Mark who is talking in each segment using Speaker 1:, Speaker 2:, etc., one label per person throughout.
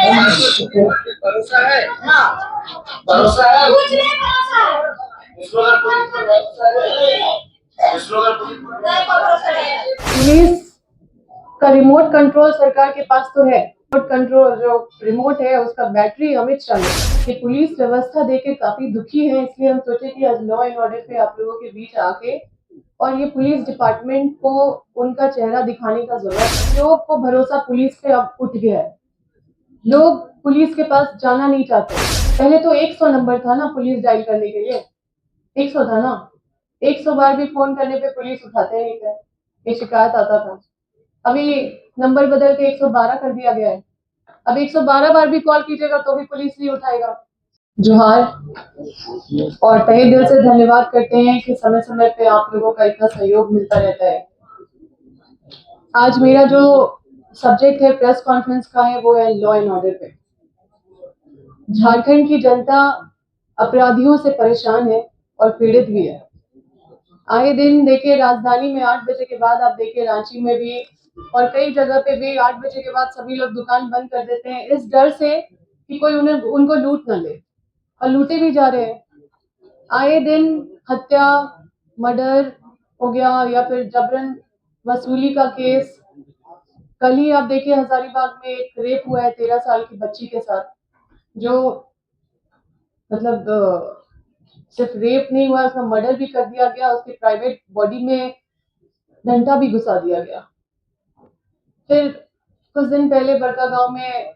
Speaker 1: भरोसा है। हाँ, भरोसा है। कुछ नहीं भरोसा है। पुलिस का रिमोट कंट्रोल सरकार के पास तो है। रिमोट कंट्रोल जो रिमोट है उसका बैटरी अमित शाह है। ये पुलिस व्यवस्था देके काफी दुखी है, इसलिए हम सोचे कि आज लॉ एंड ऑर्डर पे आप लोगों के बीच आके और ये पुलिस डिपार्टमेंट को उनका चेहरा दिखाने का जरूरत है। लोग को भरोसा पुलिस पे अब उठ गया है। लोग पुलिस के पास जाना नहीं चाहते। पहले तो 100 नंबर था ना पुलिस डायल करने के लिए, 100 था ना। 100 बार भी फोन करने पे पुलिस उठाते नहीं थे, ये शिकायत आता था। अभी नंबर बदल के 112 कर दिया गया है। अब 112 बार भी कॉल कीजिएगा तो भी पुलिस नहीं उठाएगा। जोहार और तहे दिल से धन्यवाद करते हैं कि समय समय पे आप लोगों का इतना सहयोग मिलता रहता है। आज मेरा जो सब्जेक्ट है प्रेस कॉन्फ्रेंस का है वो है लॉ एंड ऑर्डर पे। झारखंड की जनता अपराधियों से परेशान है और पीड़ित भी है। आए दिन देखिए राजधानी में 8 बजे के बाद, आप देखिए रांची में भी और कई जगह पे भी 8 बजे के बाद सभी लोग दुकान बंद कर देते हैं इस डर से कि कोई उनको लूट न ले, और लूटे भी जा रहे हैं। आए दिन हत्या, मर्डर हो गया या फिर जबरन वसूली का केस। कल ही आप देखिए हजारीबाग में एक रेप हुआ है 13 साल की बच्ची के साथ, जो मतलब सिर्फ रेप नहीं हुआ, उसका मर्डर भी कर दिया गया, उसके प्राइवेट बॉडी में डंडा भी घुसा दिया गया। फिर कुछ दिन पहले बड़का गांव में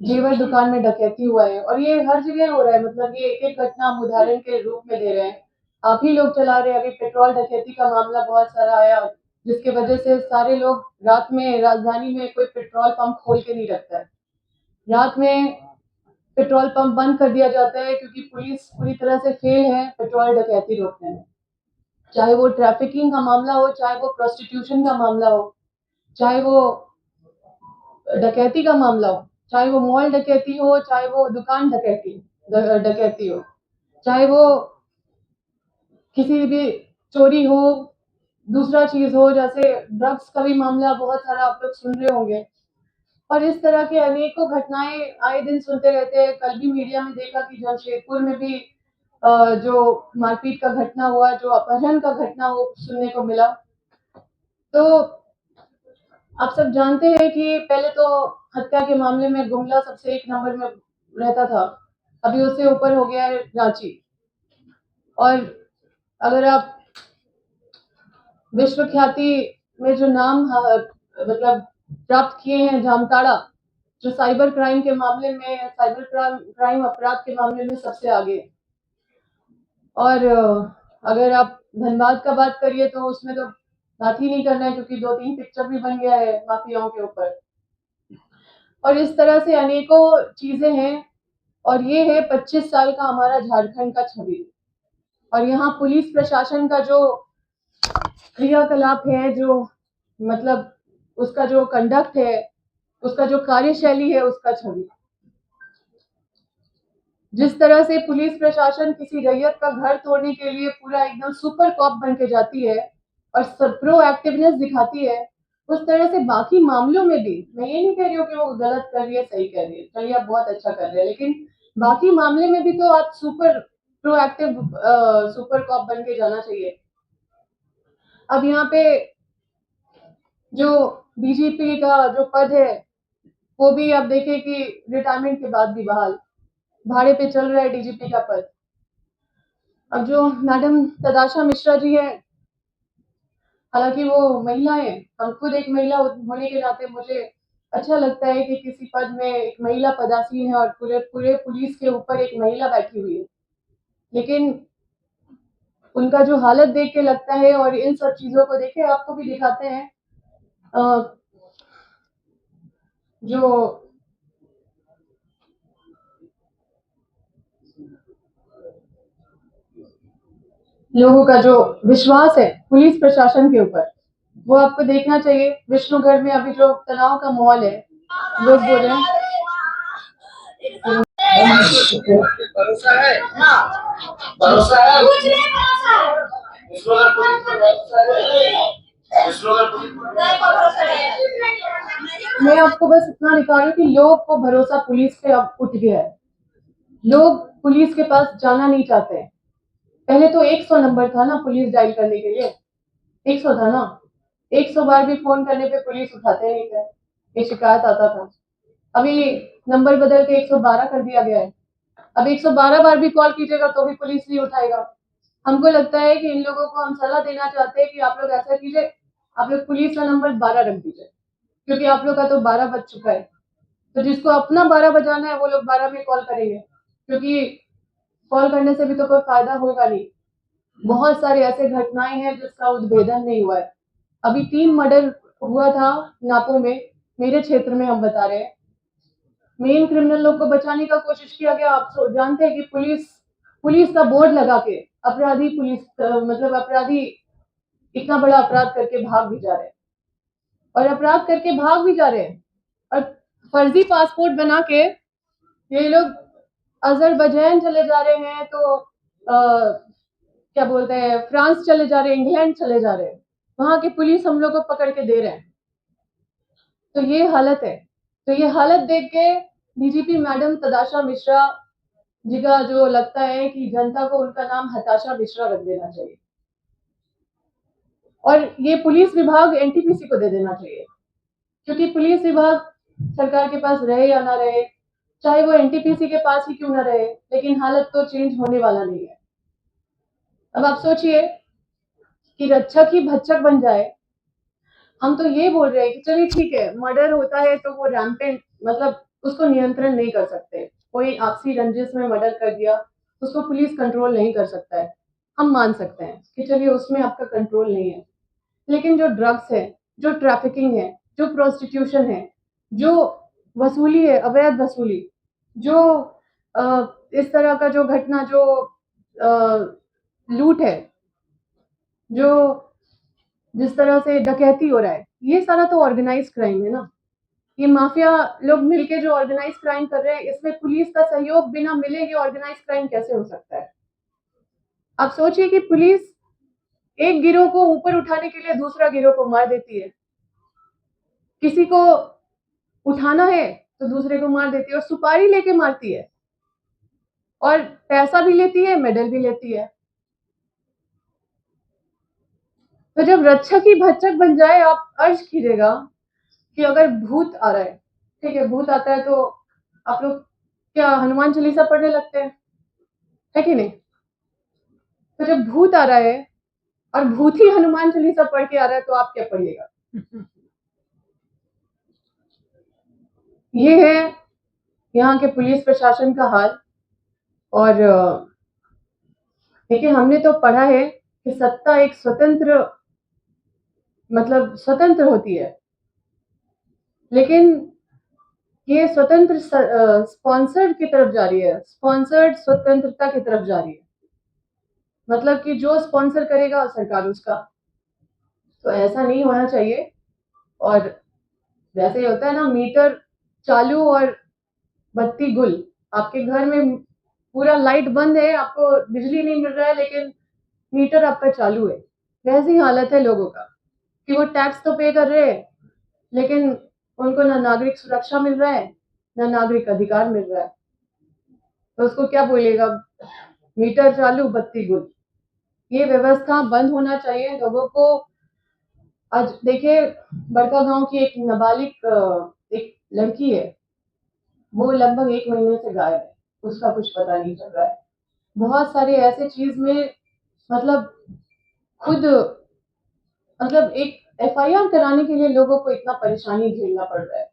Speaker 1: जेवर दुकान में डकैती हुआ है, और ये हर जगह हो रहा है। मतलब ये एक एक घटना हम उदाहरण के रूप में ले रहे हैं, आप ही लोग चला रहे हैं। अभी पेट्रोल डकैती का मामला बहुत सारा आया, जिसके वजह से सारे लोग रात में राजधानी में कोई पेट्रोल पंप खोल के नहीं रखता है। रात में पेट्रोल पंप बंद कर दिया जाता है क्योंकि पुलिस पूरी तरह से फेल है पेट्रोल डकैती रोकने में। चाहे वो ट्रैफिकिंग का मामला हो, चाहे वो प्रोस्टिट्यूशन का मामला हो, चाहे वो डकैती का मामला हो, चाहे वो मॉल डकैती हो, चाहे वो दुकान डकैती हो, चाहे वो किसी भी चोरी हो, दूसरा चीज हो, जैसे ड्रग्स का भी मामला बहुत सारा आप लोग सुन रहे होंगे। और इस तरह के अनेकों घटनाएं आए दिन सुनते रहते हैं। कल भी मीडिया में देखा कि जमशेदपुर में भी जो मारपीट का घटना हुआ, जो अपहरण का घटना वो सुनने को मिला। तो आप सब जानते हैं कि पहले तो हत्या के मामले में गुमला सबसे 1 नंबर में रहता था, अभी उससे ऊपर हो गया है रांची। और अगर आप विश्व ख्याति में जो नाम मतलब प्राप्त किए हैं, जामताड़ा, जो साइबर क्राइम के मामले में, साइबर क्राइम अपराध के मामले में सबसे आगे। और अगर आप धनबाद का बात करिए तो उसमें तो बात ही नहीं करना है, क्योंकि 2-3 पिक्चर भी बन गया है माफियाओं के ऊपर। और इस तरह से अनेकों चीजें हैं। और ये है 25 साल का हमारा झारखंड का छवि। और यहाँ पुलिस प्रशासन का जो क्रियाकलाप है, जो मतलब उसका जो कंडक्ट है, उसका जो कार्यशैली है, उसका छवि। जिस तरह से पुलिस प्रशासन किसी रैयत का घर तोड़ने के लिए पूरा एकदम सुपर कॉप बन के जाती है और प्रोएक्टिवनेस दिखाती है, उस तरह से बाकी मामलों में भी, मैं ये नहीं कह रही हूँ कि वो गलत कर रही है, सही कर रही है, चलिए आप बहुत अच्छा कर रहे हैं, लेकिन बाकी मामले में भी तो आप सुपर प्रोएक्टिव सुपर कॉप बन के जाना चाहिए। अब यहाँ पे जो डीजीपी का जो पद है वो भी आप देखें कि रिटायरमेंट के बाद भी बहाल, भाड़े पे चल रहा है डीजीपी का पद। अब जो मैडम तदाशा मिश्रा जी है, हालांकि वो महिला है, हम खुद एक महिला होने के नाते मुझे अच्छा लगता है कि किसी पद में एक महिला पदासीन है और पूरे पूरे पुलिस के ऊपर एक महिला बैठी हुई है। लेकिन उनका जो हालत देख के लगता है, और इन सब चीजों को देखे आपको भी दिखाते हैं, जो लोगों का जो विश्वास है पुलिस प्रशासन के ऊपर, वो आपको देखना चाहिए। विष्णुगढ़ में अभी जो तनाव का माहौल है, लोग बोल रहे हैं भरोसा है। हाँ, भरोसा है। कुछ नहीं भरोसा है। मैं आपको बस इतना दिखा रही हूँ कि लोग को भरोसा पुलिस पे अब उठ गया है। लोग पुलिस के पास जाना नहीं चाहते हैं। पहले तो 100 नंबर था ना पुलिस डायल करने के लिए, 100 था ना। 100 बार भी फोन करने पे पुलिस उठाते नहीं थे, ये शिकायत आता था। अभी नंबर बदल के 112 कर दिया गया है। अब 112 बार भी कॉल कीजिएगा तो भी पुलिस नहीं उठाएगा। हमको लगता है कि इन लोगों को हम सलाह देना चाहते हैं कि आप लोग ऐसा कीजिए, आप लोग पुलिस का नंबर 12 रख दीजिए, क्योंकि आप लोग का तो 12 बज चुका है। तो जिसको अपना 12 बजाना है वो लोग 12 में कॉल करेंगे, क्योंकि कॉल करने से भी तो कोई फायदा होगा नहीं। बहुत सारे ऐसे घटनाएं हैं जिसका उद्भेदन नहीं हुआ है। अभी 3 मर्डर हुआ था नापो में, मेरे क्षेत्र में हम बता रहे हैं। मेन क्रिमिनल लोग को बचाने का कोशिश किया गया। आप जानते हैं कि पुलिस का बोर्ड लगा के अपराधी मतलब अपराधी इतना बड़ा अपराध करके भाग भी जा रहे हैं, और अपराध करके भाग भी जा रहे हैं, और फर्जी पासपोर्ट बना के ये लोग अजरबैजान चले जा रहे हैं, तो क्या बोलते हैं, फ्रांस चले जा रहे हैं, इंग्लैंड चले जा रहे हैं। वहां की पुलिस हम लोग को पकड़ के दे रहे हैं। तो ये हालत है। तो ये हालत देख के डीजीपी मैडम तदाशा मिश्रा जी का जो लगता है कि जनता को उनका नाम हताशा मिश्रा रख देना चाहिए, और ये पुलिस विभाग एनटीपीसी को दे देना चाहिए, क्योंकि पुलिस विभाग सरकार के पास रहे या ना रहे, चाहे वो एनटीपीसी के पास ही क्यों ना रहे, लेकिन हालत तो चेंज होने वाला नहीं है। अब आप सोचिए कि रक्षक ही भक्षक बन जाए। हम तो ये बोल रहे हैं कि चलिए ठीक है, मर्डर होता है तो वो रैम्पेंट, मतलब उसको नियंत्रण नहीं कर सकते। कोई आपसी रंजिश में मर्डर कर दिया, उसको पुलिस कंट्रोल नहीं कर सकता है। हम मान सकते हैं कि चलिए उसमें आपका कंट्रोल नहीं है। लेकिन जो ड्रग्स है, जो ट्रैफिकिंग है, जो प्रोस्टिट्यूशन है, जो वसूली है, अवैध वसूली, जो इस तरह का जो घटना, जो लूट है, जो जिस तरह से डकैती हो रहा है, ये सारा तो ऑर्गेनाइज क्राइम है ना। ये माफिया लोग मिलके जो ऑर्गेनाइज क्राइम कर रहे हैं, इसमें पुलिस का सहयोग बिना मिले ये ऑर्गेनाइज क्राइम कैसे हो सकता है? आप सोचिए कि पुलिस एक गिरोह को ऊपर उठाने के लिए दूसरा गिरोह को मार देती है। किसी को उठाना है तो दूसरे को मार देती है, और सुपारी लेके मारती है, और पैसा भी लेती है, मेडल भी लेती है। तो जब रक्षक ही भक्षक बन जाए, आप अर्ज कीजिएगा कि अगर भूत आ रहा है, ठीक है, भूत आता है तो आप लोग क्या हनुमान चालीसा पढ़ने लगते हैं, है कि नहीं? तो जब भूत आ रहा है और भूत ही हनुमान चालीसा पढ़ के आ रहा है, तो आप क्या पढ़िएगा? ये है यहाँ के पुलिस प्रशासन का हाल। और देखिए, हमने तो पढ़ा है कि सत्ता एक स्वतंत्र, मतलब स्वतंत्र होती है, लेकिन ये स्वतंत्र स्पॉन्सर्ड की तरफ जा रही है, स्पॉन्सर्ड स्वतंत्रता की तरफ जा रही है। मतलब कि जो स्पॉन्सर करेगा सरकार उसका। तो ऐसा नहीं होना चाहिए। और वैसे ही होता है ना, मीटर चालू और बत्ती गुल। आपके घर में पूरा लाइट बंद है, आपको बिजली नहीं मिल रहा है, लेकिन मीटर आपका चालू है। वैसी हालत है लोगों का कि वो टैक्स तो पे कर रहे हैं, लेकिन उनको ना नागरिक सुरक्षा मिल रहा है, ना नागरिक अधिकार मिल रहा है। तो उसको क्या बोलेगा? मीटर चालू बत्ती गुल। ये व्यवस्था बंद होना चाहिए लोगों को। आज देखिए, बड़का गांव की एक नाबालिग एक लड़की है, वो लगभग 1 महीने से गायब है, उसका कुछ पता नहीं चल रहा है। बहुत सारे ऐसे चीज में, मतलब खुद, मतलब एक एफआईआर कराने के लिए लोगों को इतना परेशानी झेलना पड़ रहा है।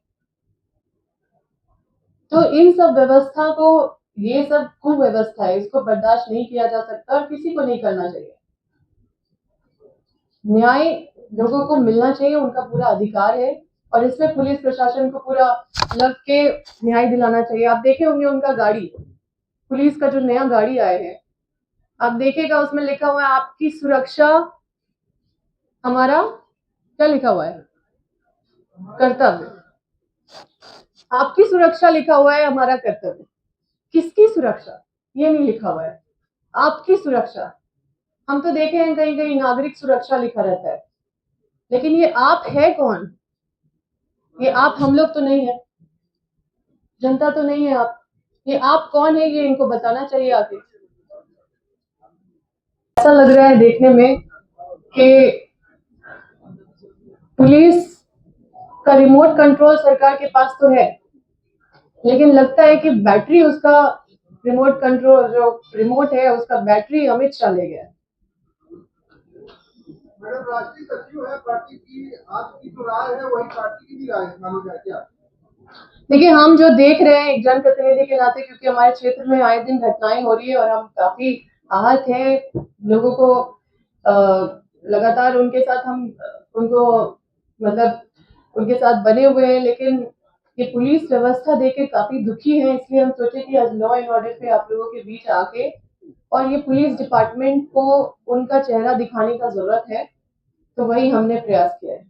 Speaker 1: तो इन सब व्यवस्था को, ये सब कुव्यवस्था है, इसको बर्दाश्त नहीं किया जा सकता और किसी को नहीं करना चाहिए। न्याय लोगों को मिलना चाहिए, उनका पूरा अधिकार है, और इसमें पुलिस प्रशासन को पूरा लग के न्याय दिलाना चाहिए। आप देखे होंगे उनका गाड़ी, पुलिस का जो नया गाड़ी आया है, आप देखिएगा उसमें लिखा हुआ है आपकी सुरक्षा हमारा, क्या लिखा हुआ है? कर्तव्य। आपकी सुरक्षा लिखा हुआ है, हमारा कर्तव्य। किसकी सुरक्षा? ये नहीं लिखा हुआ है, आपकी सुरक्षा। हम तो देखे हैं कहीं कहीं नागरिक सुरक्षा लिखा रहता है, लेकिन ये आप है कौन? ये आप हम लोग तो नहीं है, जनता तो नहीं है आप। ये आप कौन है ये इनको बताना चाहिए आके। ऐसा लग रहा है देखने में कि पुलिस का रिमोट कंट्रोल सरकार के पास तो है, लेकिन लगता है कि बैटरी उसका रिमोट कंट्रोल जो रिमोट है उसका बैटरी अमित शाह ले गया।
Speaker 2: मैडम, राष्ट्रीय सचिव है पार्टी की, आपकी जो राय है वही पार्टी की भी राय मानी जाए क्या?
Speaker 1: देखिए, हम जो देख रहे हैं एक जनप्रतिनिधि के नाते, क्योंकि हमारे क्षेत्र में आए दिन घटनाएं हो रही है और हम काफी आहत हैं, लोगों को लगातार उनके साथ हम उनको मतलब उनके साथ बने हुए हैं, लेकिन ये पुलिस व्यवस्था देख के काफी दुखी है। इसलिए हम सोचे कि आज लॉ एंड ऑर्डर पे आप लोगों के बीच आके और ये पुलिस डिपार्टमेंट को उनका चेहरा दिखाने का जरूरत है, तो वही हमने प्रयास किया है।